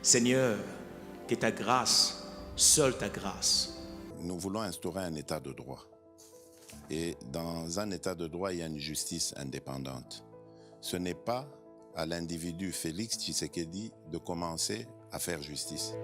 Seigneur, que ta grâce, seule ta grâce. Nous voulons instaurer un état de droit. Et dans un état de droit, il y a une justice indépendante. Ce n'est pas à l'individu Félix Tshisekedi de commencer à faire justice.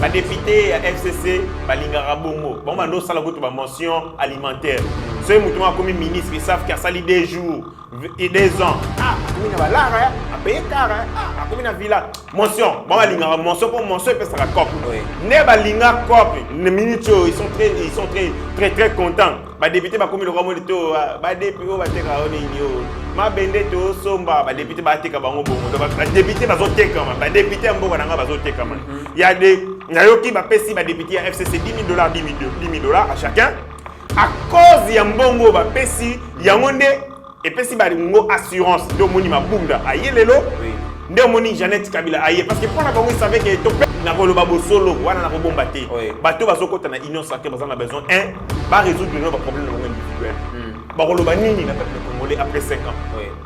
La députée FCC, Balingara Bongo, bon, on a une mention alimentaire. Ceux qui ont commis ministre, ils savent qu'il y a sali des jours et des ans. Ah, il y a là, à payer car, ah, comme une villa. Mention, bon, Balingara, mention pour mention, et ça la cop. Ne Balingara cop, les ministres, ils sont très contents. Les députés, comme le Ramon de Taux, les députés, ma bende to somba ba député ba teka bango bongo ba député ba zoteka ma ba député mboka nanga ba zoteka ma il y a des nayoki ba pesi ba député ya FCC $10,000 $10,000 à chacun à cause ya mbongo ba pesi yango nde et pesi ba ngo assurance do moni mabunda ayelelo nde moni Jeannette Kabila aye parce que pour na bango savait que to na koloba bosolo wana na ko bomba te bato bazokota na union sacrée bazana besoin ba résoudre nos problèmes individuels Baroloba nini na peuple congolais après 5 ans.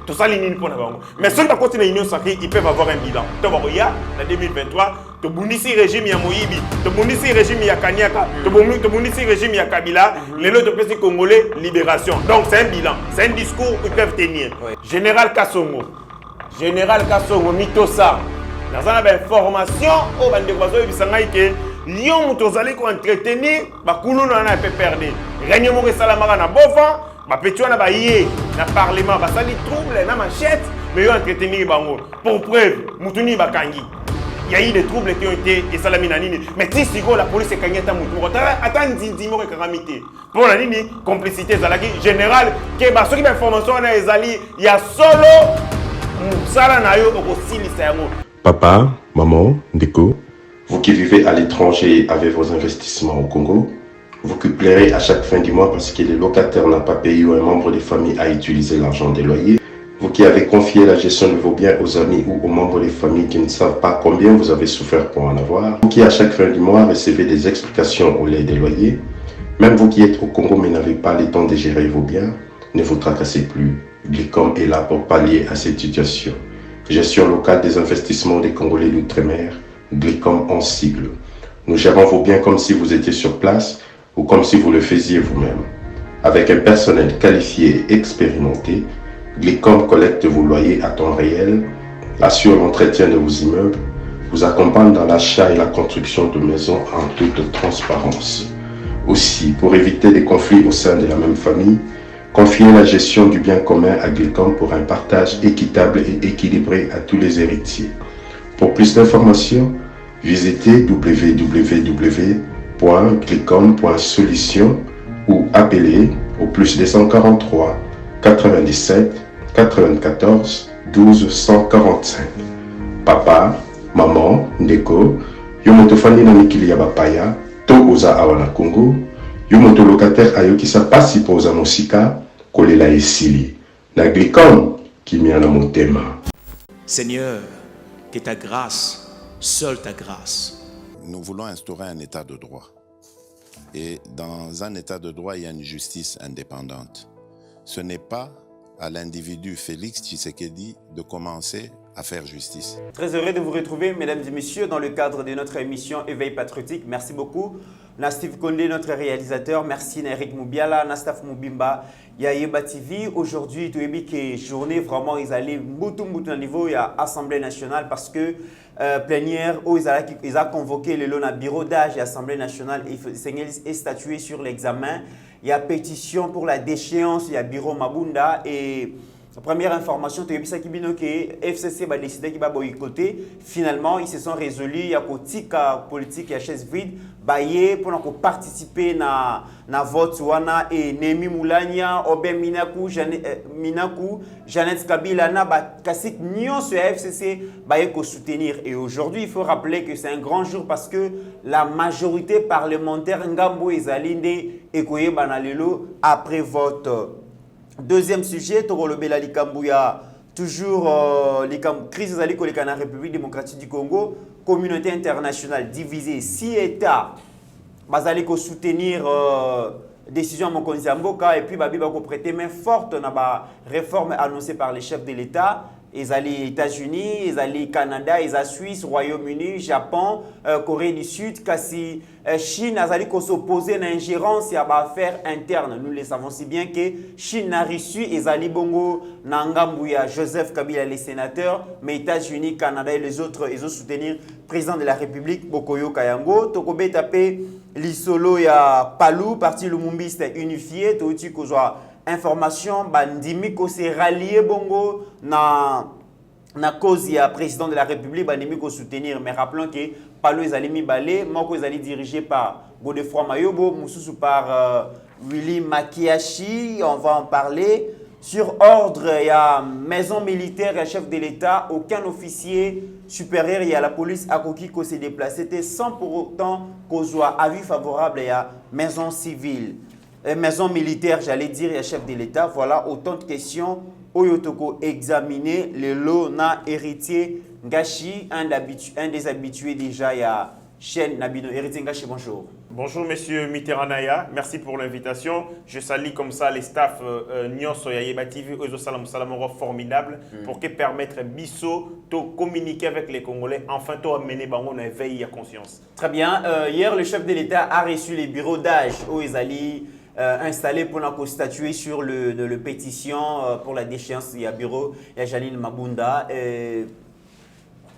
Tout ça nini pour n'avoir. Mais ceux qui continuent l'union sacrée, ils peuvent avoir un bilan. Tobaroya en 2023, to bundisi régime ya Moyibi, to bundisi régime ya Kanyaka, to bundisi régime ya Kabila, les autres pays congolais libération. Donc c'est un bilan, c'est un discours qu'ils peuvent tenir. Général Kassongo Mitosa. Dans une information au bande de oiseaux bisangai que Lyon tozali ko entretenir ba kuluna na pe perdre. Régner mo salamara na bova. Ma petite na baye na parlement ba sali trouble na machette mais yo entretenir bango pour preuve mutuni bakangi il y a eu des troubles qui ont été et salami na nini mais si siko la police kanyata mutu attend ndimo ke karamité pour la nini complicité zalaki général ke ba soki ba information na ezali ya solo sala na yo okosilisa yango. Papa, maman, Ndeko, vous qui vivez à l'étranger avec vos investissements au Congo, vous qui pleurez à chaque fin du mois parce que le locataire n'a pas payé ou un membre de famille a utilisé l'argent des loyers. Vous qui avez confié la gestion de vos biens aux amis ou aux membres des familles qui ne savent pas combien vous avez souffert pour en avoir. Vous qui à chaque fin du mois recevez des explications au lait des loyers. Même vous qui êtes au Congo mais n'avez pas le temps de gérer vos biens, ne vous tracassez plus. Glicom est là pour pallier à cette situation. Gestion locale des investissements des Congolais d'outre-mer, Glicom en sigle. Nous gérons vos biens comme si vous étiez sur place ou comme si vous le faisiez vous-même. Avec un personnel qualifié et expérimenté, Glicom collecte vos loyers à temps réel, assure l'entretien de vos immeubles, vous accompagne dans l'achat et la construction de maisons en toute transparence. Aussi, pour éviter des conflits au sein de la même famille, confiez la gestion du bien commun à Glicom pour un partage équitable et équilibré à tous les héritiers. Pour plus d'informations, visitez www.glicom.solution ou appelez au plus 243 97 94 12 145. Papa, maman, Ndeko, yomotofani na mikili ya bapaya, to oza awana Congo, yomoto locataire ayoki sa pasi poza mosika, kolela esili. Na Glicom, kimia na motema. Seigneur, que ta grâce, seule ta grâce. Nous voulons instaurer un état de droit. Et dans un état de droit, il y a une justice indépendante. Ce n'est pas à l'individu Félix Tshisekedi de commencer à faire justice. Très heureux de vous retrouver, mesdames et messieurs, dans le cadre de notre émission Éveil patriotique. Merci beaucoup. Steve Kondé, notre réalisateur. Merci Eric Moubiala, Nastaf Moubimba, Yayeba TV. Aujourd'hui, tu as vu que journée vraiment, ils allaient beaucoup au niveau à l'Assemblée nationale parce que plénière où ils ont convoqué le bureau d'âge et l'Assemblée nationale et statué sur l'examen. Il y a pétition pour la déchéance, il y a bureau Mabunda et la première information, tu as vu ça qui dit que FCC va décider qu'il va boycotter. Finalement, ils se sont résolus, il y a politique et chaise vide. baye pour participer na vote wana et Nemi Moulania Oben Minaku Jeannette Kabila na ba kasik nyonso ya FCC baye ko soutenir. Et aujourd'hui il faut rappeler que c'est un grand jour parce que la majorité parlementaire ngambo ezalinde ekoye banalelo après vote. Deuxième sujet Torolobela Likambouya toujours les crises ezali ko na République démocratique du Congo, communauté internationale divisée, 6 États bazali ko soutenir décision Mokonzi Mboka et puis babi ba ko prêter main forte na ba réforme annoncée par les chefs de l'État. Ils allaient États-Unis, ils allaient Canada, ils allaient Suisse, Royaume-Uni, Japon, Corée du Sud, kasi Chine, ils allaient s'opposer à l'ingérence et à l'affaire interne. Nous le savons si bien que Chine a reçu, ils allaient Bongo, Nangambouya, Joseph Kabila, les sénateurs, mais États-Unis, Canada et les autres, ils ont soutenu le président de la République, Bokoyo Kayango. Tokobe tapé l'Isolo ya Palou, parti Lumumbiste unifié, Touti Kozwa. Information bandimi ko se rallier bongo na cause ya président de la République bandimi ko soutenir, mais rappelons que Palou ezali balé moko ezali dirigé par Godefroid Mayobo, mususu par Willy Makiashi. On va en parler. Sur ordre, il y a maison militaire et chef de l'État, aucun officier supérieur, il y a la police à Koki qui s'est déplacé sans pour autant qu'on soit avis favorable, il y a maison civile. Maison militaire, j'allais dire, il y a chef de l'État. Voilà autant de questions. Oyotoko examiner le lot na héritier Ngashi, un des habitués déjà, il y a chaîne Nabino. Héritier Ngashi, bonjour. Bonjour Monsieur Mitterrandaya, merci pour l'invitation. Je salue comme ça les staffs Nyonso Yayeba TV, Ozo Salam Salamoro formidable pour que permettre Bisso de communiquer avec les Congolais, enfin de amener Bango à éveil à conscience. Très bien. Hier, le chef de l'État a reçu les bureaux d'âge où ils allaient installé pour statuer sur le pétition pour la déchéance. Il y a bureau, il y a Janine Mabunda.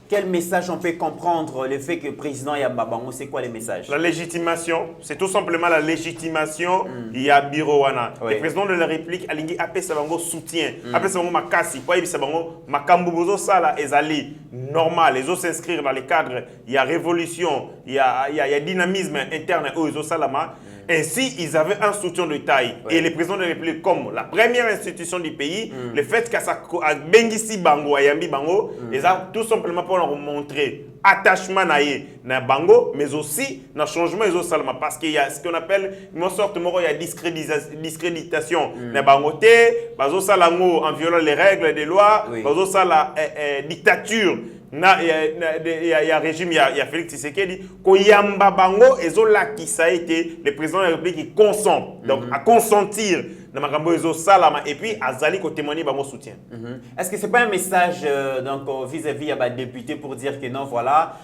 Quel message on peut comprendre le fait que le président Yamabango, c'est quoi les messages? La légitimation, c'est tout simplement la légitimation. Il y a bureau wana. Le président de la République a lingi appelé Sabango soutien, appelé Sabango makasi, quoi il Sabango makambubozo sala ezali normal. Les autres s'inscrire dans les cadres. Il y a révolution, il y a dynamisme interne aux autres salama. Ainsi, ils avaient un soutien de taille. Et le président de la République, comme la première institution du pays, le fait qu'à Bengisi Bango, Ayambi Bango, ils ont tout simplement pour leur montrer attachement na Bango, mais aussi na changement des salama. Parce qu'il y a ce qu'on appelle, une sorte de discréditation. Na Bango Bazo Salango en violant les règles des lois, Bazo Sala dictature. Il y a régime, il y a Félix Tshisekedi, Koyamba Bango, et là qui ça a été le président de la République qui consent, donc à consentir et puis Azali ko témoigner mon soutien. Est-ce que c'est pas un message vis-à-vis à député pour dire que non voilà,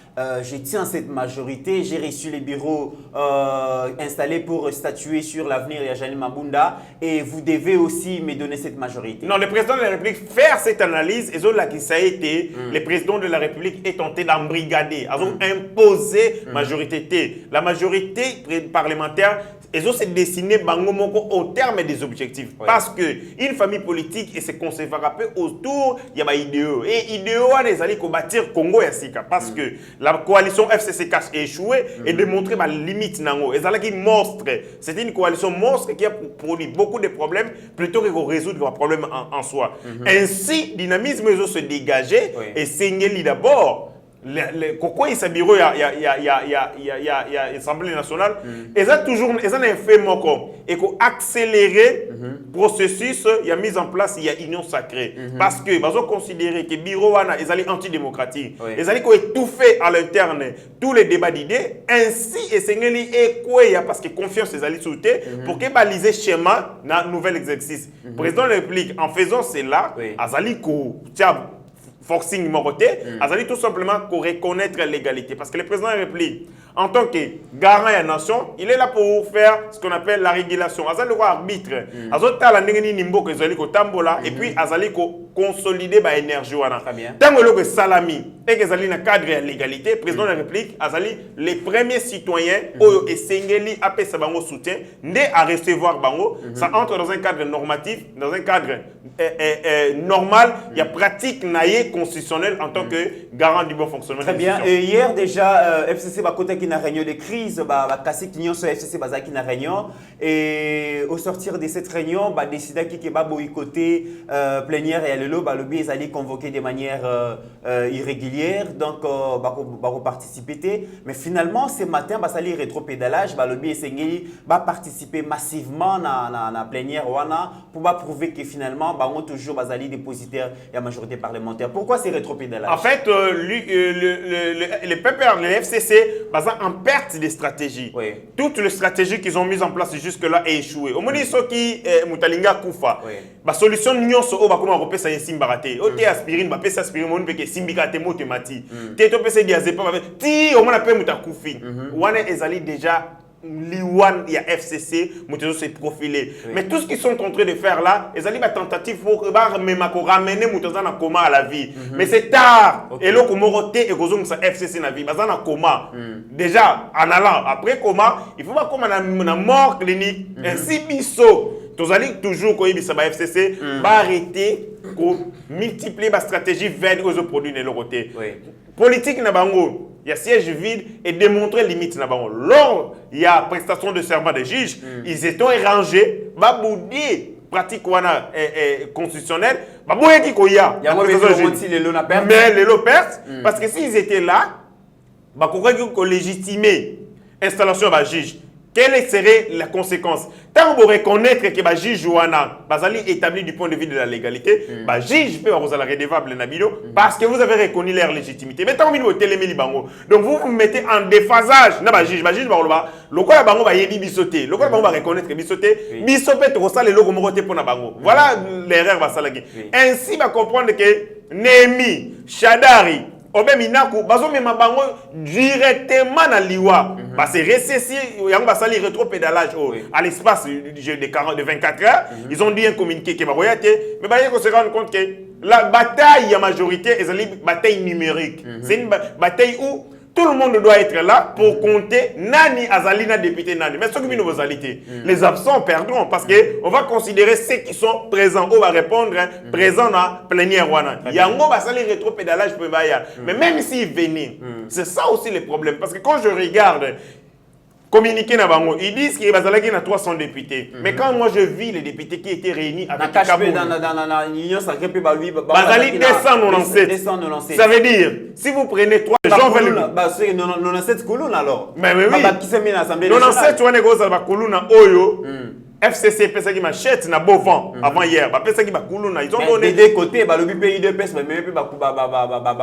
je tiens cette majorité, j'ai reçu les bureaux installés pour statuer sur l'avenir de Janine Mabunda et vous devez aussi me donner cette majorité? Non, le président de la République faire cette analyse et là qui ça a été le président de la République est tenté d'embrigader, imposer majorité. La majorité parlementaire et ont dessiné Bango Moko au terme des objectifs. Parce que une famille politique et se conserver autour, il y a des idéaux. Et idéaux, les alliés qui bâtir Congo et Sika. Parce que la coalition FCC a échoué et démontré la limite Nango. Et ça qui monstre. C'est une coalition monstre qui a produit beaucoup de problèmes plutôt que de résoudre les problèmes en soi. Ainsi, dynamisme se dégager et Sengeli d'abord. Pourquoi il s'est bureau, il y a l'Assemblée nationale, ils ont toujours un fait et qu'on accélérer le processus, il y a mis en place, il y a union sacrée. Parce que, ils ont considéré que le bureau est antidémocratique. Ils ont étouffé à l'interne tous les débats d'idées. Ainsi, et parce que confiance les alliés sauter pour qu'ils balisent le schéma dans le nouvel exercice. Le président de la République, en faisant cela, Azali forcing moroté, Azali tout simplement pour reconnaître l'égalité. Parce que le président de la République, en tant que garant de la nation, il est là pour faire ce qu'on appelle la régulation. Azali le roi arbitre. Azali tala ndengeni nimbo que Azali ko tambola et puis Azali ko consolider l'énergie. Très bien. Tant que Salami et que Zali na cadre de l'égalité, président de la République, Azali, les premiers citoyens, Oyo et Sengeli, après ça, bango soutien, né à recevoir bango, ça entre dans un cadre normatif, dans un cadre normal, il y a pratique naïe constitutionnelle en tant que garant du bon fonctionnement. Très bien. Et hier déjà, FCC va côté qui n'a réunion de crise, va casser client sur FCC va qui n'a réunion et au sortir de cette réunion, va décider qui va boycotter plénière et le lobby ils allaient convoquer de manière irrégulière, donc va participer. Mais finalement ce matin, va salir rétropédalage, va lobby et va participer massivement dans la plénière pour prouver que finalement on toujours basali dépositaire et la majorité parlementaire. Pourquoi c'est rétropédalage? En fait, le PPR, le FCC, basé en perte de stratégie. Oui. Toutes les stratégies qu'ils ont mises en place jusque-là ont échoué. Au moment où qui Moutalinga Koufa, la solution n'est pas comme on repère ça simbarate. O te aspirine, ba pesa aspirine, mon peke simbikate motemati. Te to pesa diazepam, ti au moins appelle Moutakoufin. Wane ezali déjà Liwan, il y a FCC, Moutezo s'est profilé. Mais tout ce qu'ils sont en train de faire là, ils ont une tentative pour ramener Moutezo en coma à la vie. Mais c'est tard. Et là, comme on et Gozong sa FCC na vie, en coma. Déjà, en allant après coma, il faut pas comme on mort clinique. Ainsi, biso. Tous allez toujours quand il y a FCC, va arrêter pour multiplier la stratégie vers les autres produits de leur côté. Politique na bango. Il y a siège vide et démontrer limite. Lors il y a prestation de serment des juges, ils étaient rangés, baboudi pratique constitutionnelle, baboué qui koya. Il y a mais les lots perdent parce que s'ils étaient là, bakoura qui légitimer installation de juge. Quelle serait la conséquence? Tant que vous reconnaître que le juge Jouana est établi du point de vue de la légalité, le juge peut être redevable parce que vous avez reconnu leur légitimité. Mais tant que vous téléméli bango, donc vous vous mettez en déphasage. Le juge va le quoi bango va yedi bisoté, le quoi bango va reconnaître que bisoté, bisoté to ça le logo moroté pour na bango. Voilà l'erreur va salagi. Ainsi va comprendre que Némi, Shadari Obe Minaku, bazo mema bango directement na liwa. Parce que récessi, yango basali rétropédalage à l'espace de 24 heures. Ils ont bien communiqué que baroyate, mais bah il faut se rendre compte que la bataille la majorité est une bataille numérique. C'est une bataille où tout le monde doit être là pour compter Nani Azalina député Nani. Mais ce que nous allons les absents perdront parce que on va considérer ceux qui sont présents. On va répondre présents dans plénière wana. Yango va salir rétropédalage pour baya. Mais même s'ils venaient, c'est ça aussi le problème parce que quand je regarde communiquer na bango, ils disent qu'il y a 300 députés. Mais quand moi je vis les députés qui étaient réunis avec Kaboul, dans l'Union sacrée, Bazali 297. Ça veut dire, si vous prenez 3 gens veulent... 97 Kouloun alors. Mais oui. Qui s'est mis à l'Assemblée 97 tu vois négoce avec Koulouna Oyo. FCC pesa qui machette na beau vent avant hier. Ba pesa qui ba Koulouna, ils ont donné des deux côtés, ba lobi pays de pes mais même ba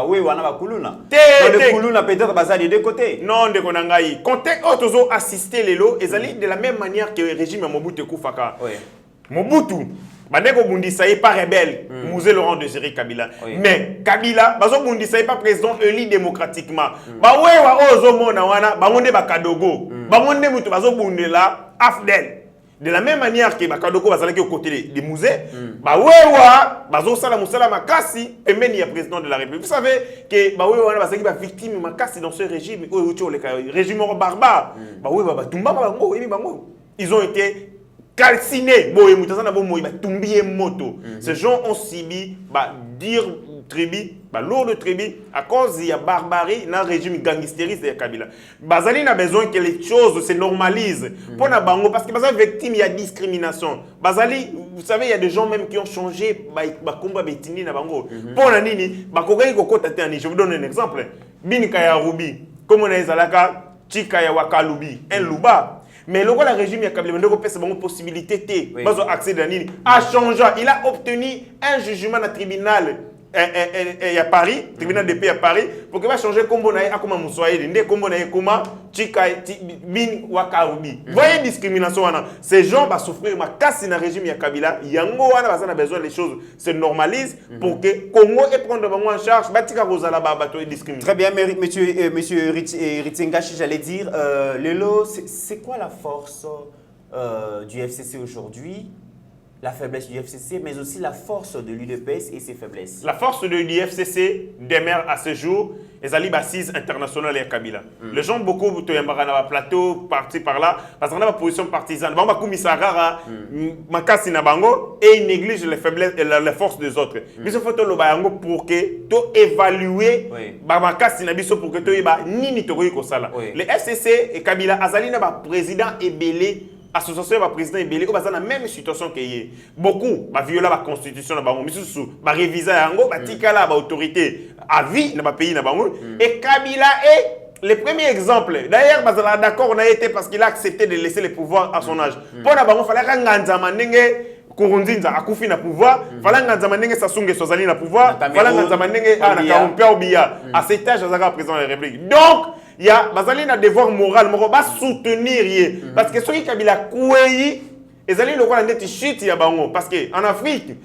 oui wana ba Koulouna. Le Koulouna peut-être ba ça des deux côtés. Non de konangai. Contexte autres assister les lots ezali de la même manière que le régime Mobutu Kufaka. Mobutu Bandeko Bundisa n'est pas rebelle, Mouzé Laurent Désiré Kabila. Mais Kabila, Bazo Bundisa n'est pas président élu démocratiquement. Bah ouais, Ozo Mona Wana, Bamonde Bakadogo, Bamonde Moutou Bazo Bundela, Afdel. De la même manière que Bakadogo va s'aller aux côtés des musées, bah ouais, Bazo Sala Moussala Makasi, et même il y a président de la République. Vous savez que bah ouais, va s'aller victime Makasi dans ce régime, le régime barbare. Bah ouais, bah Tumba Bango, ils ont été calcinés. Ces gens ont subi dire tribu, lourd tribu à cause de la barbarie dans le régime gangstériste de Kabila. Bazali a besoin que les choses se normalisent. Pour na bango parce que Bazali victime il y a discrimination. Bazali, vous savez il y a des gens même qui ont changé combat betini na bango. Pour na nini bakogai kokota tani. Je vous donne un exemple. Binika ya Rubi, comme on a ezalaka Chika ya Wakalubi, un luba. Mais le régime a une possibilité à changer. Il a obtenu un jugement à tribunal à Paris, tribunal de paix à Paris, pour qu'il va changer comme on a comme Moussoaïd, comme on a comme Chika Bin Wakarubi. Voyez discrimination. Ces gens vont souffrir ma casse dans le régime ya Kabila. Yango a besoin les choses se normalisent pour que Congo et prendre en charge. Batika Rosala Babato et discriminer. Très bien, monsieur Ritsengachi, j'allais dire, Lelo, c'est quoi la force du FCC aujourd'hui la faiblesse du FCC, mais aussi la force de l'UDPS et ses faiblesses. La force de l'UFCC demeure à ce jour les assise internationale et Kabila. Les gens beaucoup de plateau parti par là parce qu'on a une position partisane. Bon, Misarara, Makasi Nabango et ils négligent les faiblesses et les forces des autres. Mais il faut que le pour que tu évaluer Makasi Nabiso pour que tu évalues ni Kosala. Les FCC et Kabila Azali n'a pas président ébélé. Association va président Ebele au dans la même situation que hier. Beaucoup va violer la constitution na bango misusu va réviser yango ba tikala ba autorité à vie na ba pays na bango et Kabila est le premier exemple. D'ailleurs bazala d'accord on a été parce qu'il a accepté de laisser le pouvoir à son âge. Pour na bango fallait kanganza ndenge Kurunzinza akufi na pouvoir, fallait nganza ndenge Sassou Sozali na pouvoir, fallait nganza ndenge na Karumpia Obiya à cet âge azaka président de la République. Donc il y a un devoir moral, mais soutenir. Parce que ceux qui Kabila kouéi, ils allaient le voir en chute parce qu'en Afrique,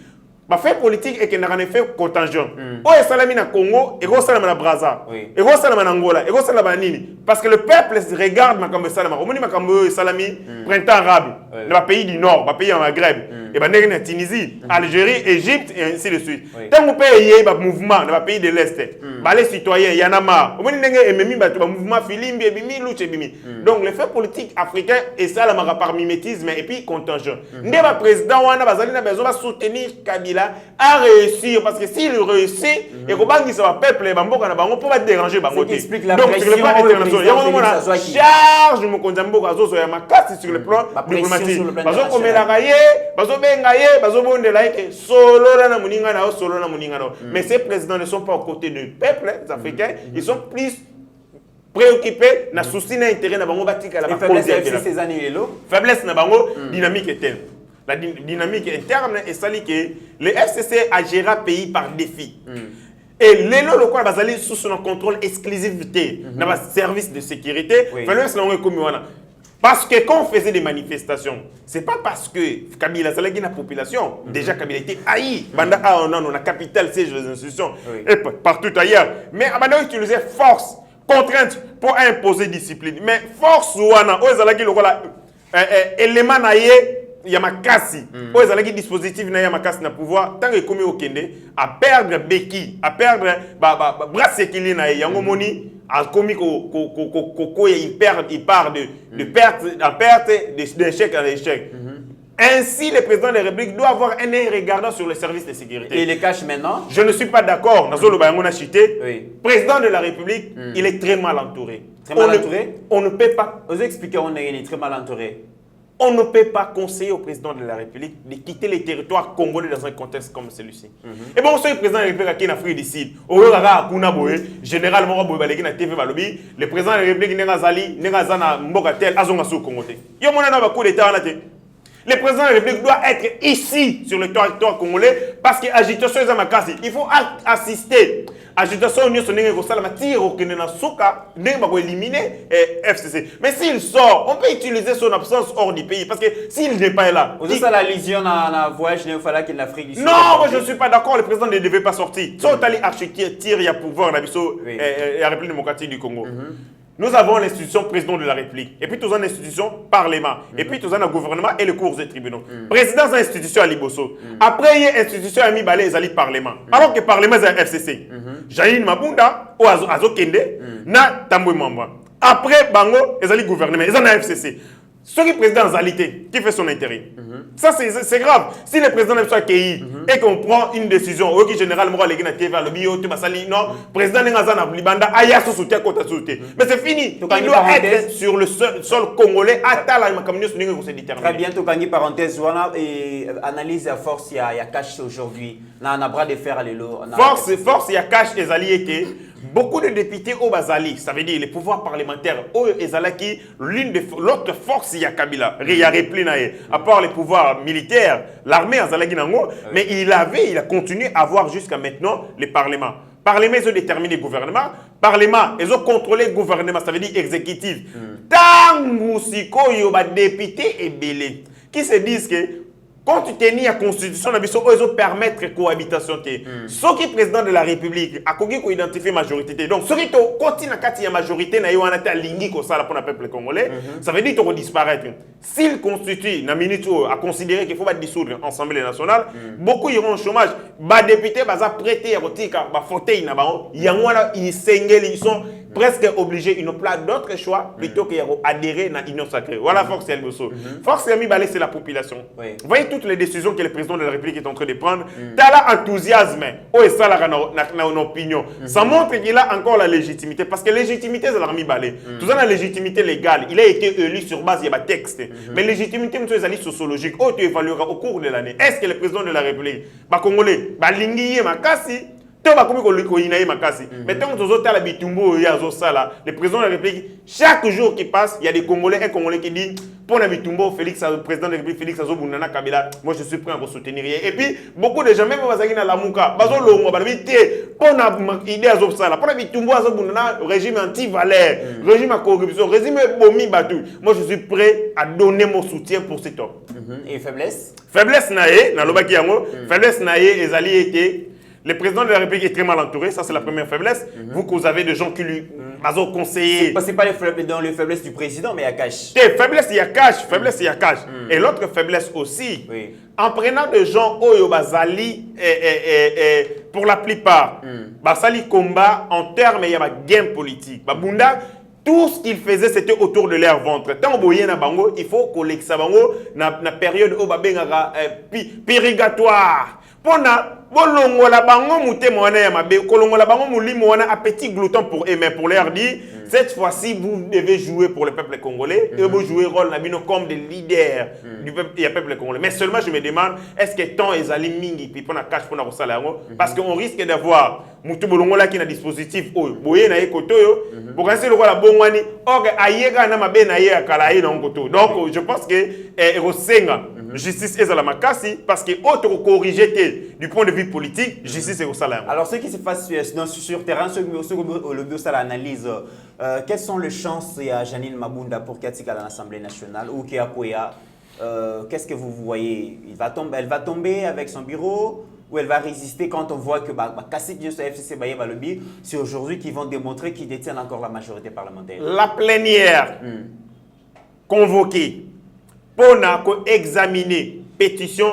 le fait politique est qu'il y a un effet contingent. Oh, et salami na Congo, et salami na Brazza, et salami na Angola, et salami na Nini. Parce que le peuple regarde Makambo Salama. Au moins, Makambo Salami, printemps arabe, le pays du Nord, le pays en Maghreb, et ben Tunisie, Algérie, Égypte, et ainsi de suite. Tant qu'on paye un mouvement dans le pays de l'Est, les citoyens, il y en a marre. Au moins, il y a un mouvement Filimbi, Bimi, Louchebimi. Donc, le fait politique africain, et ça, la par mimétisme et puis contingent. Le président, on a besoin de soutenir Kabila à réussir, parce que s'il réussit, et qu'on va peuple, pour pas déranger, ce qui explique la donc, pression sur le plan international, il y a charge, je Konzambo, Azo, ma casse sur le plan diplomatique. Bazo komela kaye, bazo bengaye, bazo bonde like solo na muninga na solo na muninga na. Mais ces présidents ne sont pas aux côtés du peuple africain, ils sont plus préoccupés na souci na intérêt na bango batika la faiblesse de ces années là. Faiblesse na bango dynamique interne. La dynamique interne est celle que le FCC agira pays par défi. Et les lois locales basées sous son contrôle exclusivité dans le service de sécurité, parce que quand on faisait des manifestations, c'est pas parce que Kabila Zalagi la population, déjà Kabila était haï, Banda on a la capitale, siège des institutions, et partout ailleurs. Mais Abanda utilisait force, contrainte pour imposer discipline. Mais force ou ana, o Zalagi le élément naïe. Il y a ma casse. Où est le dispositif na makasi na pouvoir tant que comme au Kende à perdre béki, à perdre bras séquilé na yango moni à commis il part de perte en perte d'échec en échec. Ainsi, le président de la République doit avoir un œil regardant sur les services de sécurité. Et il les cache maintenant? Je ne suis pas d'accord. Président de la République, il est très mal entouré. Très mal entouré? On ne peut pas. Vous expliquez, on est très mal entouré. On ne peut pas conseiller au président de la République de quitter les territoires congolais dans un contexte comme celui-ci. Et bon, ce président de la République qui est en Afrique du Sud, généralement, le président de la République n'est pas Mbogatel, Azongassou Congolais. Il y a un coup d'État. Le président de la République doit être ici, sur le territoire congolais, parce que l'agitation est à ma casse. Il faut assister. Agitation, nous sommes éliminer FCC. Mais s'il sort, on peut utiliser son absence hors du pays. Parce que s'il n'est pas là. Vous avez la légion dans le voyage qu'il en Afrique du Sud. Non, moi je ne suis pas d'accord. Le président ne devait pas sortir. Si on allait architecture, il y a pouvoir dans la République démocratique du Congo. Nous avons l'institution président de la République. Et puis, nous avons l'institution parlement. Et puis, nous avons le gouvernement et le cours des tribunaux. Président de l'institution à Liboso. Après, il y a l'institution à Mibale et parlement. Alors que le parlement est un FCC. Jaïn Mabunda ou Azo Kende, na Tamboué Mamba. Après, Bango, ils ont le gouvernement. Ils ont un FCC. Ce qui est président Zalité, qui fait son intérêt. Ça, c'est grave. Si le président n'est pas accueilli et qu'on prend une décision, ou qui généralement, les gens le bio, tu vas salir, non, président n'est pas en Libanda, aïe, sous soutien, contre soutien. Mais c'est fini. Il doit être sur le sol congolais, à la communauté, c'est déterminé. Très bien, Tokani, parenthèse, voilà, et analyse à force, il y a cash aujourd'hui. On a bras de fer à l'élo. Force, il y a cash, les alliés qui. Beaucoup de députés au Bazali, ça veut dire les pouvoirs parlementaires au Ezalaki, l'autre force il y a Kabila, il y a Replinae, à part les pouvoirs militaires, l'armée en Zalaki Nango, mais il a continué à avoir jusqu'à maintenant les parlements. Parlement, ils ont déterminé le gouvernement. Parlement, ils ont contrôlé le gouvernement, ça veut dire exécutif. Tant Moussiko, il y a des députés et belé qui se disent que compte tenu la constitution ils ont permettre cohabitation ceux qui président de la République a identifier majorité donc ceux qui continue à la majorité na yo wana ta lingi ko sala pour le peuple congolais ça veut dire qu'ils disparaître s'il constitue na minute à considérer qu'il faut dissoudre l'Assemblée nationale beaucoup iront au chômage ba député baza prêter à rotika ba fauteuil na ba yango wana ils sont presque obligés, ils n'ont pas d'autre choix plutôt qu'adhérer à l'Union sacrée. Voilà Force Elboso. Force Elmi Balé, c'est la population. Oui. Vous voyez toutes les décisions que le président de la République est en train de prendre. T'as l'enthousiasme, et ça, une opinion. Ça montre qu'il a encore la légitimité. Parce que la légitimité, c'est l'armée Balé. Tout ça, la légitimité légale. Il a été élu sur base, il y a un texte. Mais légitimité, c'est une sociologique. Oh, tu évalueras au cours de l'année. Est-ce que le président de la République, Congolais, Lingi, Makasi, mais tant que le président de la République, chaque jour qui passe, il y a des Congolais, un Congolais qui dit pour le président de la République Félix Azobunana Kabila, moi je suis prêt à vous soutenir. Et puis, beaucoup de gens, même dans la Mouka, pour idée Azobsala, pour le régime anti-valère, régime à corruption, régime bomi batu. Moi je suis prêt à donner mon soutien pour cet homme. Et faiblesse? Faiblesse naé, na lobaki yango, faiblesse naé, les alliés étaient. Le président de la République est très mal entouré, ça c'est la première faiblesse. Vous avez des gens qui lui ont conseillé. C'est pas dans les faiblesses du président, mais il y a cash. Faiblesse, il y a cash. Faiblesse, il y a cash. Et l'autre faiblesse aussi, en prenant des gens Oyo Bazali, pour la plupart, Basali combat en termes, il y a un gain politique. Babunda, tout ce qu'ils faisaient, c'était autour de leur ventre. Tant que il faut collecter ça dans la période où périgatoire. Pona bolongola bango mutema wana ya mabe kolongola bango mulimo wana appétit glouton pour aimer pour leur dire cette fois-ci vous devez jouer pour le peuple congolais et vous jouer rôle nabino comme des leaders du peuple congolais. Mais seulement je me demande est-ce que tant ezali mingi puis pona cash pona kosala yango parce qu'on risque d'avoir mutu bolongola qui na dispositif oyo boye na ekoto yo bokansi lokola bongwani ok ayega na mabe na ye akala ye na ngoto. Donc je pense que erosenga justice est à la makasi parce que autre corriger du point de vue politique, justice est au salaire. Alors ce qui se passe sur terrain, ce que le bureau ça l'analyse, quelles sont les chances à Janine Mabunda pour Katika à l'Assemblée nationale ou qui Apoya? Qu'est-ce que vous voyez? Elle va tomber avec son bureau ou elle va résister quand on voit que Kassik FCC Bayeba Lobby, c'est aujourd'hui qu'ils vont démontrer qu'ils détiennent encore la majorité parlementaire. La plénière convoquée pour examiner pétition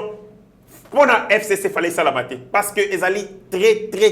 pour la FCC fallait ça la mater parce que ils allaient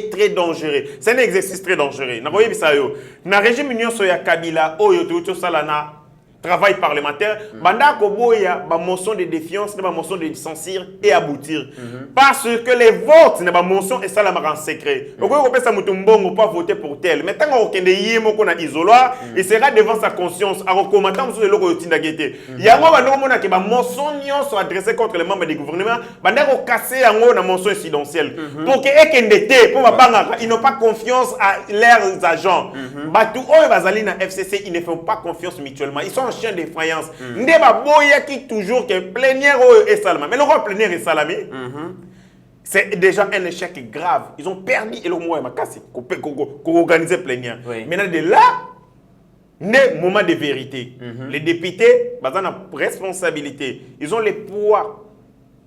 très dangereux. C'est un exercice très dangereux. Na voyez ça yo. Na régime Union Soya Kabila oyo tout ça là na travail parlementaire, banda koboya ba motion de défiance, ba motion de censure et aboutir. Parce que les votes ne ba motion et ça la en secret. Donc on peut ça mutumbongo pas voter pour tel. Mais tant qu'on kende yemo ko na isoloir, il sera devant sa conscience en recommandant sur le logo yotinda gete. Yango ba no mona ke ba motion nyon sont adressés contre les membres du gouvernement, banda ko casser yango na motion incidentielle. Pour que ekendete pour ba banga, ils n'ont pas confiance à leurs agents. Batu oyo bazali na FCC, ils ne font pas confiance mutuellement. Ils sont chien de défaillance. Ndeba boya qui toujours que plénière et salama. Mais le roi plénière et salami, c'est déjà un échec grave. Ils ont perdu et le mot est makasi qu'on organise plénière. Maintenant de là, n'est moment de vérité. Les députés, ils ont la responsabilité. Ils ont le poids.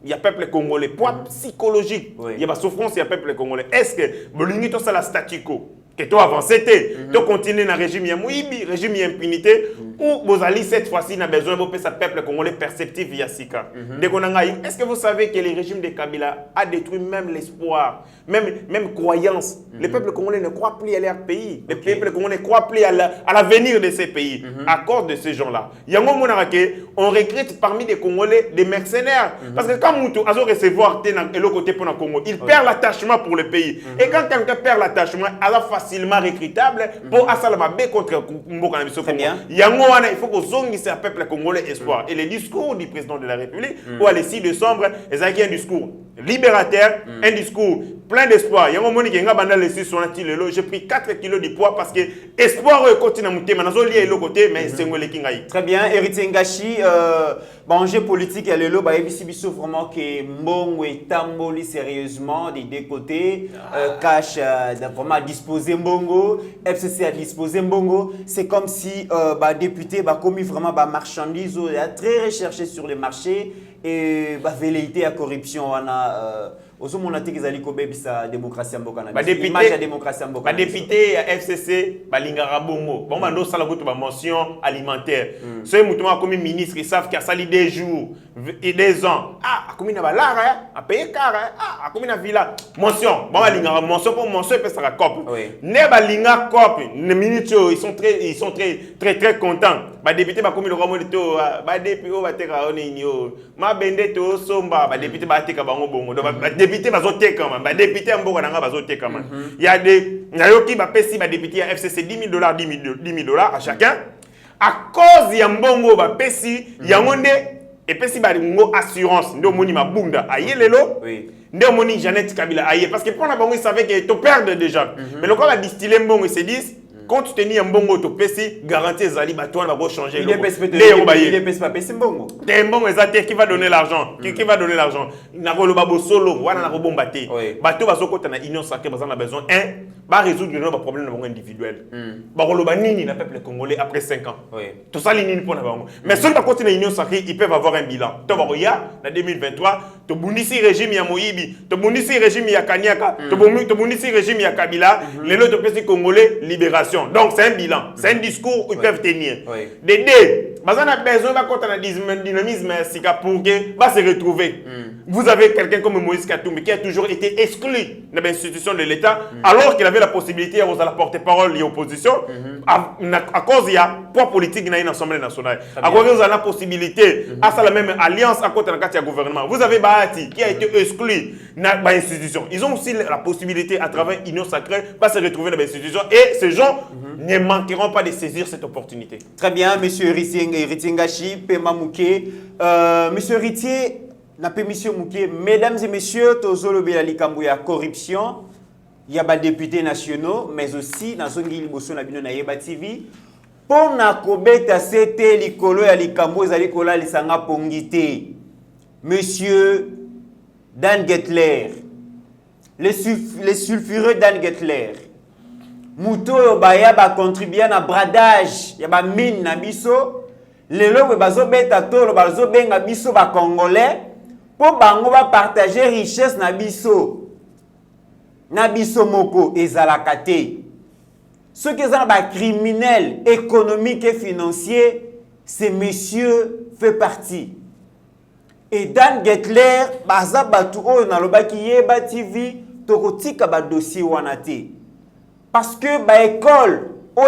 Il y a peuple congolais, poids psychologique. Il y a la souffrance, il y a peuple congolais. Est-ce que Bolingui tout ça la statu quo? Que toi avancé, tu continues dans le régime Yamouibi, régime impunité, ou Bozali cette fois-ci n'a besoin de ce peuple congolais perceptif via Sika. Est-ce que vous savez que le régime de Kabila a détruit même l'espoir, même croyance? Les peuples congolais ne croient plus à leur pays. Les peuples congolais ne croient plus à l'avenir de ces pays à cause de ces gens-là. On recrute parmi des Congolais des mercenaires. Parce que quand Moutou a recevoir le côté pour le Congo, il perd l'attachement pour le pays. Et quand quelqu'un perd l'attachement, elle a facilement recrutable pour Asalama B contre Mboka Nabiso Congo. Yango wana, il faut que zongi un peuple congolais espoir. Et le discours du président de la République, où le 6 décembre, il y a un discours libérateur, un discours plein d'espoir. Il y a un moment où j'ai pris 4 kilos de poids parce que espoir est côté de côté, mais c'est le kingai. Très bien, Héritier Ngachi, enjeu politique, il y a le lot, vraiment que Mbongo est tamboli sérieusement des deux côtés, cash vraiment à disposer Mbongo, FCC à disposer Mbongo. C'est comme si député commis vraiment marchandise, très recherché sur les marchés et velléité à corruption. On a aussi mon attaque qu'ils allaient la démocratie en Bokana. L'image de démocratie en Bokana. Député FCC, Balingara Bongo. Bon, mando ça la goûte mention alimentaire. Ceux qui comme ministre, ils savent qu'il y a sali des jours et des ans. Ah, comme il y a balara, à payer car, ah, comme il y a villa. Mention, bon Balingara mention pour mention, et puis ça la cop. Ne Balinga cop, les ministres ils sont très contents. Ba député comme le romo de to, ba député va te raonio. Ma bende to somba, ba député ba te ka bango bongo. Député bazote quand même, député mboka nanga bazote quand même. Il y a des nayoki ba pesi ba député à FCC $10,000 $10,000 à chacun à cause ya mbongo ba pesi yangonde et pesi ba ngo assurance ndo moni mabunda ayelelo. Ndo moni Jeannette Kabila aye parce que pour la bango il savait que tu perds déjà. Mais le quoi va distiller mbongo se disent quand tu tenais un bongo to pesi garantie zali ba toi va changer il est pas pesi mbongo. Des mbongo ezate qui va donner l'argent qui va donner l'argent na ko lo babo solo wana na ko bomba te bato ba sokota na union sacrée bazan a besoin ba résoudre nos problèmes individuels ba ko lo ba nini na peuple congolais après 5 ans tout ça li nini pour na bango mais ceux qui continuent union sacrée ils peuvent avoir un bilan to ba ya na 2023 to bundisi régime ya Moyibi to bundisi régime ya Kanyaka to bundisi régime ya Kabila les autres pays congolais libération. Donc c'est un bilan, c'est un discours où ils peuvent tenir. Des deux, on a besoin d'un dynamisme pour que va se retrouver. Vous avez quelqu'un comme Moïse Katumbi qui a toujours été exclu de l'institution de l'État alors qu'il avait la possibilité de porter parole et opposition à cause il y a poids politique dans l'Assemblée nationale. À cause vous avez la possibilité à ça la même alliance à côté de gouvernement. Vous avez Bahati qui a été exclu de l'institution. Ils ont aussi la possibilité à travers l'Union sacrée de se retrouver dans l'institution et ces gens ne manqueront pas de saisir cette opportunité. Très bien, monsieur Héritier Ngachi, Pema Mouké. Monsieur Héritier, monsieur Mouké, mesdames et messieurs, Tozolo Belali ya corruption, il y a des députés nationaux, mais aussi dans Zongi Liboso Nabino Nayeba TV. Pour Nakobeta Sete Likolo ya Likambo Zalikola Lisanga Pongite, monsieur Dan Gettler, les sulfureux Dan Gettler. Muto yo baya ba contribuer na bradage ya ba mine na biso lelo we bazo beta tolo bazo benga biso ba congolais po bango ba partager richesse na biso moko ezalaka te ceux qui sont ba criminels économiques et financiers ces messieurs fait partie et Dan Gettler baza batu oyo na lobaki yeba TV tokotika ba dossier wana te. Parce que l'école où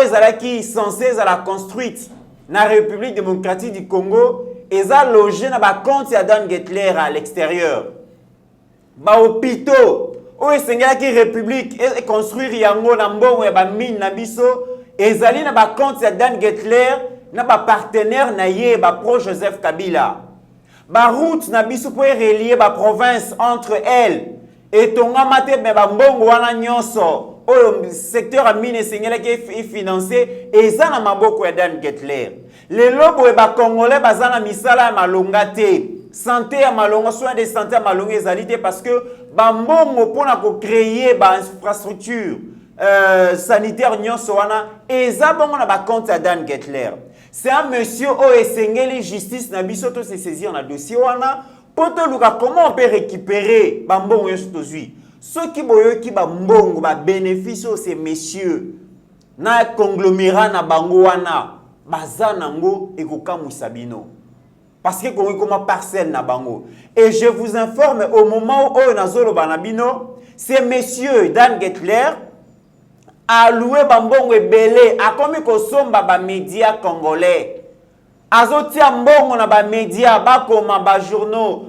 ils sont censés la construite dans la République démocratique du Congo, ils ont logé dans le compte de Dan Gettler à l'extérieur. L'hôpital où ils sont la République et construire yango na mbongo ya mine na biso, ils ont dans le compte de Dan Gettler na partenaire na ye pro Joseph Kabila. La route na biso pour relier la province entre elles et tonga mate me mbongo wana nyonso. Le secteur a mine est financé et ça na maboko ya Dan Gettler. Les lobos et congolais bazana misala malonga te. Santé à malonga, soins de santé à malonga ezalité parce que bambongo pona ko créer ba infrastructure sanitaire nyonso wana eza bongo na ba compte ya Dan Gettler. C'est un monsieur o esengeli justice na biso to se saisir na dossier wana poto luka comment on peut récupérer bambongo yoso tozui. Ceux qui boyoki ba mbongo ba bénéfice ces messieurs na conglomérat na bango wana bazanango ekokamwisa bino parce que comme parcelle na bango et je vous informe au moment où nazolo banabino ces messieurs Dan Gettler a loué bambongo ebele a komi ko somba ba médias congolais azotia mbongo na ba médias ba koma ba journaux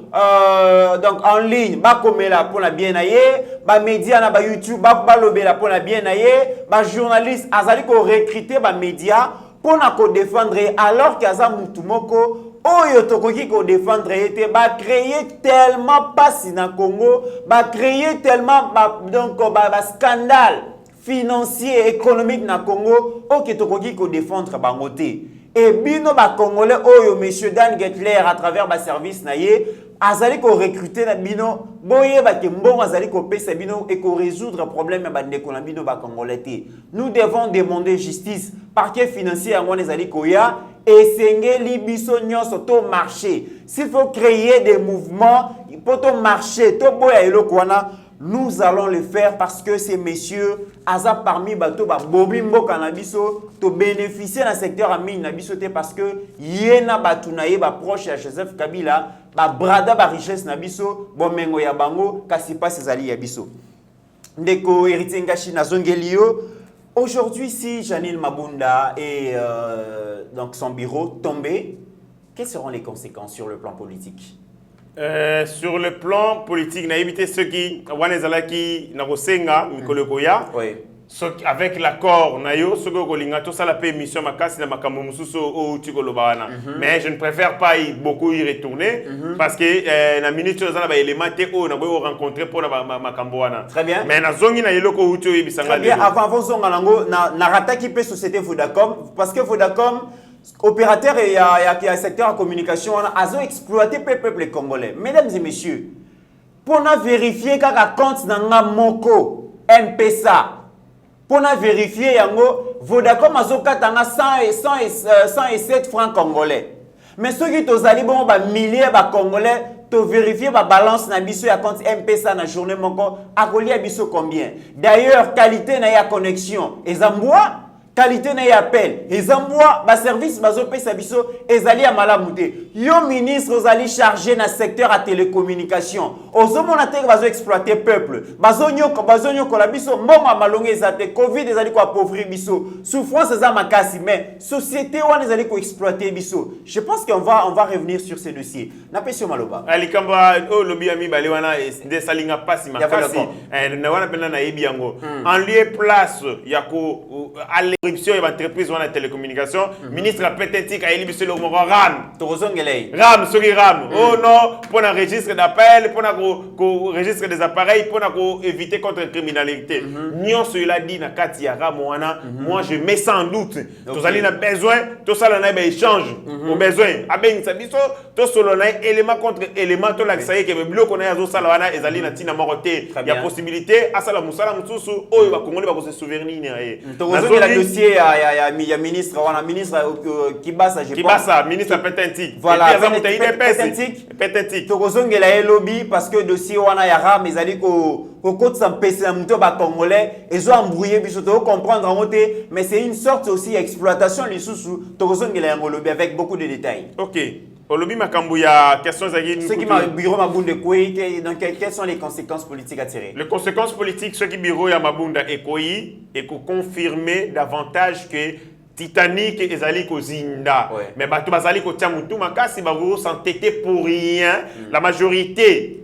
donc en ligne ba komela pour la bien naye ba médias na ba YouTube ba lobela pour la bien naye ba journaliste azali ko recruter ba médias pour na ko défendre alors qu'aza mutu moko oyo tokoki ko défendre été ba créer tellement passe na Congo, ba créer tellement donc ba scandale financier économique na Congo, ok tokoki ko défendre bango te. Et bino ba congolais oyo monsieur Dan Getler à travers ba service na ye azali ko recruter na bino boye ba ke mbongo azali ko pesa bino et ko résoudre problème ba ndeko na bino ba congolais te. Nous devons demander justice parquet financier ngone ezali ko ya et sengeli biso nyonso to marché. S'il faut créer des mouvements pour to marché to boya eloko wana, nous allons le faire parce que ces messieurs aza parmi bato ba bobi mboka na biso to bénéficier dans secteur à mine na biso te parce que yena batu na ye ba proche à Joseph Kabila ba brada ba richesse na biso bomengo ya bango kasi pas ezali ya biso. Ndeko héritier ngashi na zongelio. Aujourd'hui, si Janine Mabunda et donc son bureau tombé, quelles seront les conséquences sur le plan politique? Sur le plan politique, na évité ceux qui wanezalaki na kosenga mikolo koya. Oui. Avec l'accord nayo ceux qui kolinga tout ça la paix mission makasi na makambo mususu o tikolobana. Mais je ne préfère pas beaucoup y retourner parce que na ministre za ba élément te o na bo rencontrer pour la makambo wana. Très bien. Mais na zongi na yeloko uti o bisanga. Très bien. Avant vos zonga nango na rataki pe société Vodacom parce que Vodacom opérateur et un secteur de communication, ils ont exploité le peuple congolais. Mesdames et messieurs, pour vérifier qu'il y a un compte dans Moko, M-Pesa, pour vérifier, Vodacom a 107 francs congolais. Mais ceux qui ont des milliers de congolais, tu vérifier la balance na biso ya compte M-Pesa na journée moko, a relié biso combien. D'ailleurs, qualité na ya connexion. Et Zamboua, qualité na appel les envois ba service bazo pesa biso ezali ya malamu te yo ministre ozali chargé na secteur à télécommunication ozomona te bazo exploiter peuple bazo nyoko la biso mbongo malonge ezate covid ezali ko appauvrir biso souffrance za makasi mais société wana ezali ko exploiter biso. Je pense qu'on va revenir sur ces dossiers na pesio maloba ali kamba o lobi ami bale wana de salinga pasi makasi na wana pena na yebi yango en lieu place ya ko corruption et entreprise ou la télécommunication, ministre a peut-être qu'à éliminer le mot RAM. RAM, sorry RAM. Oh non, pour un registre d'appel, pour un registre des appareils, pour éviter contre la criminalité. Nyon cela dit na Katia RAM moi je mets sans doute. Tous allez besoin, tout ça là na échange. Au besoin. Aben sabiso, tout cela là élément contre élément tout là que ça y est que le bloc on a zo ça là na ezali na tina moroté. Il y a possibilité à ça la musala mususu oh ba congolais ba se souvenir ni. Il y a ministre, on a ministre Kibasa, je pense. Kibasa, ministre Petentik. Voilà, Petentik. Tokozongela lobby parce que dossier wana ya ram ezali ko côté sans PC na muto ba congolais, ils ont embrouillé biso to comprendre en côté, mais c'est une sorte aussi d'exploitation les sous tokozongela lobby avec beaucoup de détails. OK. Au lobby makambu ya questions zaki ce qui m'a bureau Mabunda Koyi donc quelles sont les conséquences politiques à tirer? Les conséquences politiques ce qui bureau ya Mabunda Koyi et ko confirmer davantage que Titanic et ezali ko zinda mais bato bazali ko tia mutu makasi ba vous s'entêter pour rien la majorité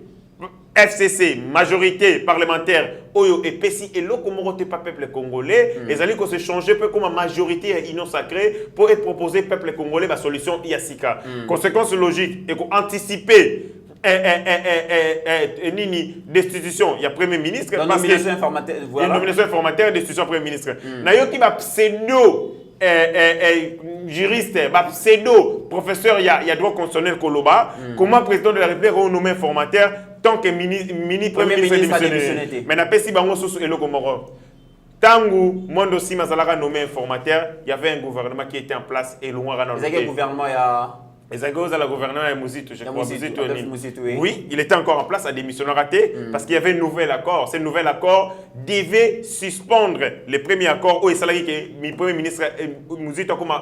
FCC majorité parlementaire Oyo et Pessi et l'Okomorote pas peuple congolais les alliés qu'on se changer peu comme majorité à union sacrée pour être proposé peuple congolais la solution Yasika. Conséquence logique et qu'on anticiper nini destitution il y a premier ministre la nomination informateur voilà une nomination informateur destitution premier ministre nayo qui va pseudo juriste pseudo professeur il y a droit constitutionnel Koloba comment président de la République renommé informateur tant que premier ministre démissionné mais na pesi bango soso eloko moko tangu mondo sima zalaka nommé informateur il y avait un gouvernement qui était en place et loin dans le gouvernement il y a le gouvernement de Mouzito, je crois. Oui, il était encore en place à démissionner raté parce qu'il y avait un nouvel accord. Ce nouvel accord devait suspendre le premier accord où il s'agit que le premier ministre Mouzito comme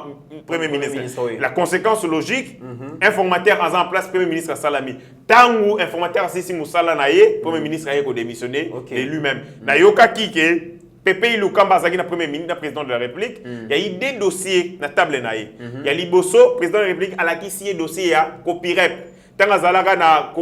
premier ministre. La conséquence logique, informateur en place, premier ministre Salami. Tangu informateur Sissi Moussala naye, premier ministre a démissionné de lui-même. Nayoka Kike. Pepe Ilukamba Zagina, premier ministre, président de la République, il y a eu des dossiers na table naïe. Il y a Liboso, président de la République, à la qui signé dossier à Copirep. Tangazalaga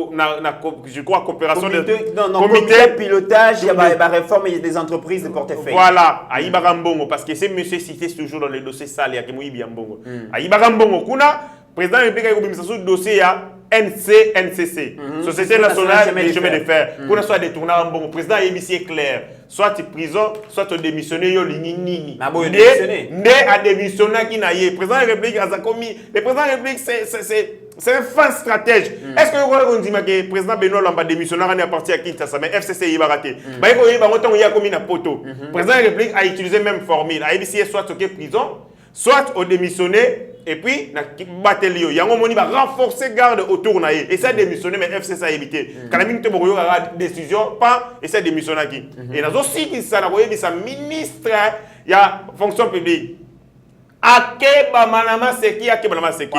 je crois coopération comité pilotage, il y a la réforme des entreprises de portefeuille. Voilà, à Ibarambongo parce que c'est monsieur cité toujours dans les dossiers sales, il y a Kemouibi Ambongo. À Ibarambongo kuna président de la République a eu un dossier à NCNCC, Société nationale des chemins de fer. Pour soit détourné en bon, le président a émis clair. Soit tu prison, soit tu démissionné, yo l'ini. Né a démissionné qui n'a eu. Le président de la République a commis. Le président de la République, c'est un fin stratège. Est-ce que vous dit que le président Benoît Lamba démissionnaire est parti à Kinshasa, mais FCC il va rater. Bah il a commis na poto. Le président de la République a utilisé même formule. A émis soit tu prison, soit au démissionné. Et puis, il y a un moment qui va renforcer garde autour de et ça démissionner, mais FCC a évité. Quand la ministre de la décision, pas, et ça démissionner qui. Et dans aussi, qui ça, ministre, il y a fonction publique. Ake Bamanama Seki, Ake Bamanama Seki.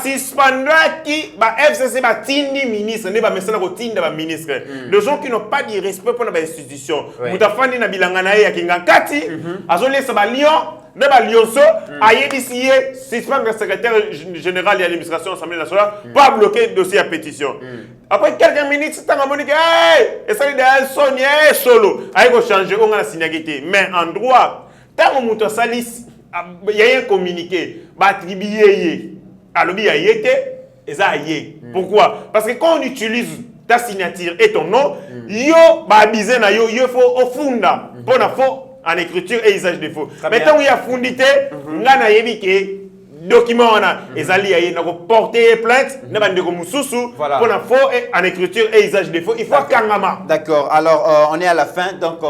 Suspendra qui, FCC va tindi ministre, ne va mettre ça tindi va ministre. Les gens qui n'ont pas de respect pour les institutions. Moutafandi na bilangana ya kingakati, azole sa ba Lyon. Ne ba Lyonso a yédicié suspendre le secrétaire général de l'administration de l'Assemblée nationale pour bloquer le dossier à pétition. Après quelques minutes, c'est un moment et ça dit Sonia solo a changer on a la signalité mais en droit tant que salis il y a un communiqué ba attribuer à l'objet a été et ça y pourquoi parce que quand on utilise ta signature et ton nom yo ba abiser na yo faut au funda pour na faux en écriture et usage de faux. Mais tant qu'il y a fondité, on a yébiqué document ezali ya na porter plainte na bande ko mususu pour la faux en écriture et usage de faux. Il faut kangama. D'accord. Alors on est à la fin donc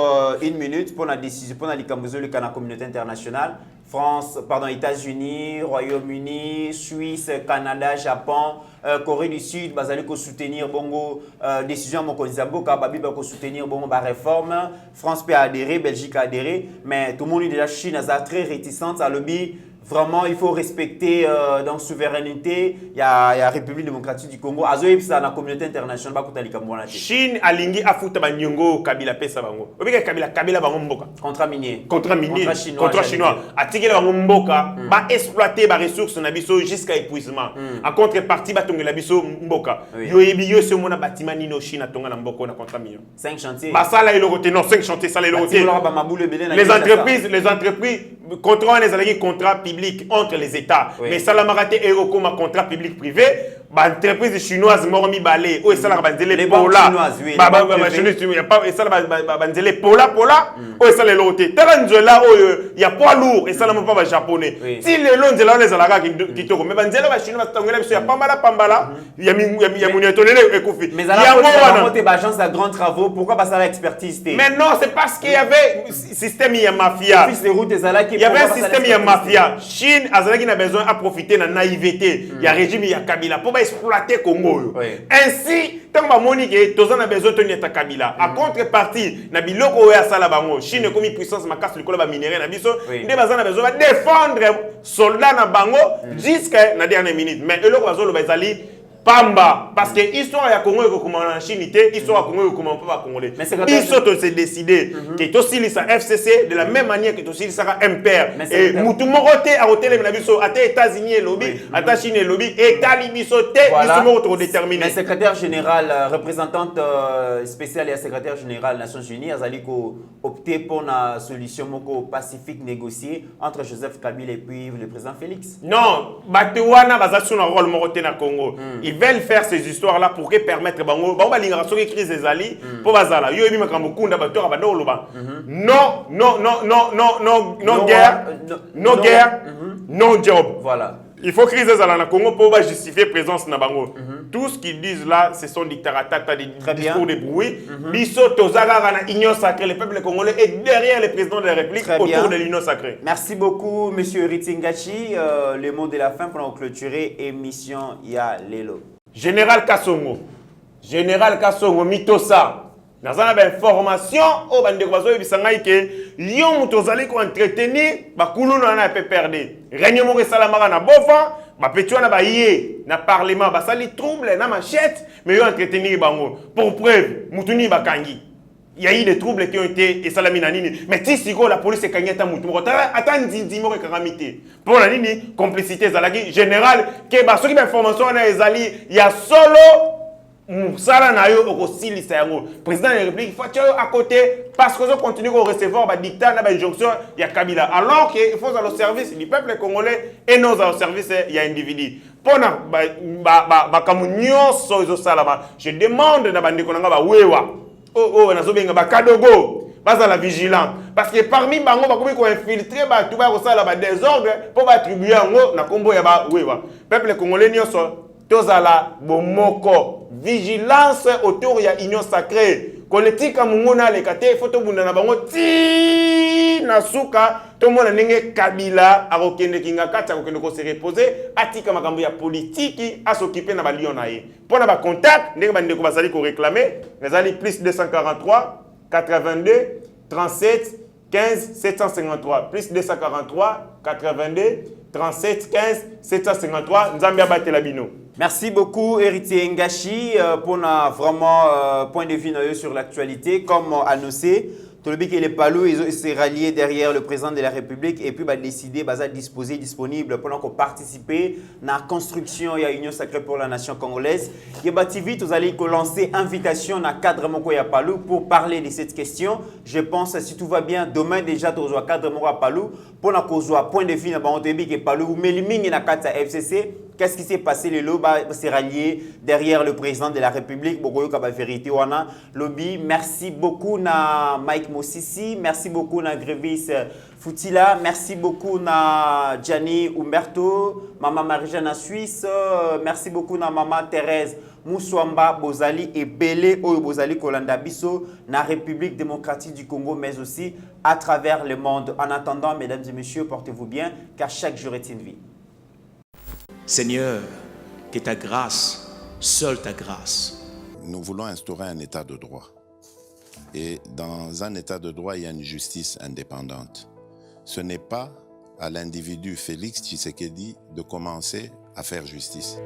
une minute pour la décision pour la likambozo le Canada communauté internationale. France, pardon, États-Unis, Royaume-Uni, Suisse, Canada, Japon, Corée du Sud, bazali ko soutenir bongo décision mon Konzamboka, babi ba ko soutenir bongo ba réforme. France peut adhérer, Belgique a adhéré, mais tout le monde est déjà Chine a très réticente à lobby. Vraiment, il faut respecter donc souveraineté. Il y a la République démocratique du Congo. Azoïb ça la communauté internationale ba kutali kamwana. Chine alingi afuta ba nyongo Kabila pesa bango. Obika Kabila bango mboka. Contrat minier. Contrat chinois. Atikela bango mboka ba exploiter ba ressources na biso jusqu'à épuisement. En contrepartie ba tongela biso mboka. Yo yebi yo se mona bâtiment nino Chine atonga na mboko na contrat million. 5 chantiers. Ba ça là il roté non 5 chantiers ça là il roté. Les entreprises contrat public entre les États. Mais ça l'a marqué comme un contrat public-privé. Entreprise chinoise mormi balé ou ça la banzele pola et ça la banzele pola ou ça les loté taranzola il y a poids lourd et ça la pas japonais si les longs là les alaka qui toko mais banzele ba chinois tangela biso ya pambala il y a muniatonele et kofi mais alors monter agence de grands travaux pourquoi pas ça l'expertise mais non c'est parce qu'il y avait système il y a mafia il y avait un système il y a mafia Chine azalaki na besoin à profiter na naïveté il y a régime il y a Kabila exploiter Congo. Ainsi, tant que Monique, tous on a besoin de tenir ta Kabila. À contrepartie, na biloko ya sala bango. Chine comme puissance makas le koloba minéré na biso. Des bazana besoin de défendre soldats na bango jusqu'à la dernière minute. Mais le bazolo le bazali Pamba, parce que l'histoire ya Congo est comme en Chine, l'histoire ya Congo est comme pas congolais. Ils sont aussi décidé que aussi les FCC de la même manière que aussi les MPR et Moutoumorote a hôtel na biso à États-Unis et lobby, à Chine et lobby et Talibisote ils sont trop déterminés. Le secrétaire général représentante spéciale et secrétaire général des Nations Unies a opté pour une solution pacifique négociée entre Joseph Kabila et puis le président Félix. Non, Batouana bazasu na rôle morote na Congo. Ils veulent faire ces histoires-là pour permettre bango ba lingaraso qui crise des ali pour bazala yo ebi makambo kunda batora ba doloba non guerre non job. Voilà. Il faut crise des ala na Congo pour justifier présence na bango. Tout ce qu'ils disent là ce sont des taratata des discours de bruit. Biso tozaka na union sacrée le peuple congolais est derrière le président de la République autour de l'union sacrée. Merci beaucoup monsieur Ritingachi le mot de la fin pour clôturer émission ya lelo. Général Kassongo Mitosa dans une information au bande de bisangai que yo mutozali ko entretenir ba kuluna na pe perdre règnement que salamara na bofa ba petio na ba yé na parlement ba sali trouble na machette mais yo entretenir bango pour preuve mutuni ba kangi il y a eu des troubles qui ont été et salami na nini mais si la police est kanyata mutu attend ndimo ke karamité pour la nini complicité zalaki général que ba soki ba information na ezali ya solo mosala na yo okosilisa yango. Président de la République, il faut que à côté parce que je continue à recevoir des dictats na injonction ya Kabila. Alors qu'il faut au service du peuple congolais et non au service ya individu. Pona ba kamunyo sozo salama. Je demande na bande konanga ba wewa. Oh na zobenga ba kadogo. Basa la vigilance parce que parmi bango ba ko infiltrer ba tout ba ko sala ba désordre pour ba attribuer yango na kombo ya ba wewa. Peuple congolais nyoso tozala bomoko vigilance autour ya union sacrée politique mungona le kate photo bunda na bango ti na suka to mona ndenge Kabila akokende kinga kati akokende ko se reposer atika makambo ya politique a s'occuper na ba lion na ye pona ba contact ndenge bande ko basali ko réclamer ezali plus 243 82 37 15 753 plus 243 82 37 15 753 Nzambi abatela bino. Merci beaucoup, Héritier Ngashi, pour vraiment point de vue sur l'actualité. Comme annoncé, tout le pays est palou, ils s'est rallié derrière le président de la République et puis décidé de disposer disponible pour participer à la construction de l'Union sacrée pour la nation congolaise. Vite, vous allez lancer invitation à cadre Moko ya Palou pour parler de cette question. Je pense, si tout va bien, demain déjà, tu auras cadre Moko ya Palou pour la point de vue de Palou, mais le na kata FCC. Qu'est-ce qui s'est passé? Le lobby s'est rallié derrière le président de la République. Vérité, lobby. Merci beaucoup na Mike Mosisi. Merci beaucoup na Grévis Foutila. Merci beaucoup na Gianni Umberto. Maman Marie-Jeanne Suisse. Merci beaucoup na Maman Thérèse Moussouamba Bozali et Belé Oyo Bozali Kolanda Bisso na République démocratique du Congo, mais aussi à travers le monde. En attendant, mesdames et messieurs, portez-vous bien, car chaque jour est une vie. Seigneur, que ta grâce, seule ta grâce. Nous voulons instaurer un état de droit. Et dans un état de droit, il y a une justice indépendante. Ce n'est pas à l'individu Félix Tshisekedi de commencer à faire justice.